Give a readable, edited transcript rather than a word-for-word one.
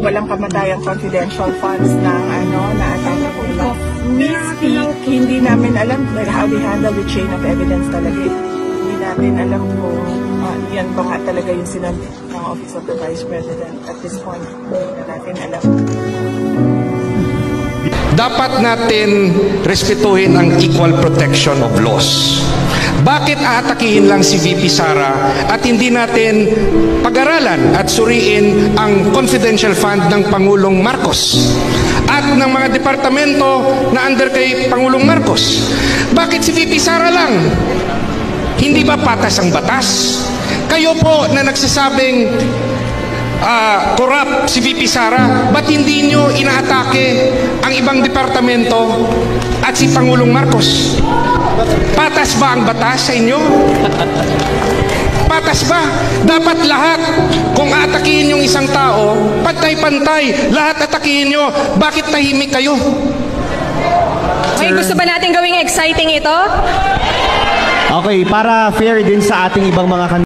walang kamatayang confidential funds na na-atake po ito. We speak, hindi namin alam how they handle the chain of evidence talaga. Hindi natin alam kung yan ba nga talaga yung sinabi ng Office of the Vice President at this point. Hindi na natin alam. Dapat natin respetuhin ang equal protection of laws. Bakit aatakihin lang si VP Sara at hindi natin pag-aralan at suriin ang confidential fund ng Pangulong Marcos at ng mga departamento na under kay Pangulong Marcos? Bakit si VP Sara lang? Hindi ba patas ang batas? Kayo po na nagsasabing corrupt si VP Sara, ba't hindi nyo inaatake ang ibang departamento at si Pangulong Marcos? Patas ba ang batas sa inyo? Patas ba? Dapat lahat, kung atakihin yung isang tao, pantay-pantay, lahat atakihin nyo. Bakit tahimik kayo? Okay, gusto ba natin gawing exciting ito? Okay, para fair din sa ating ibang mga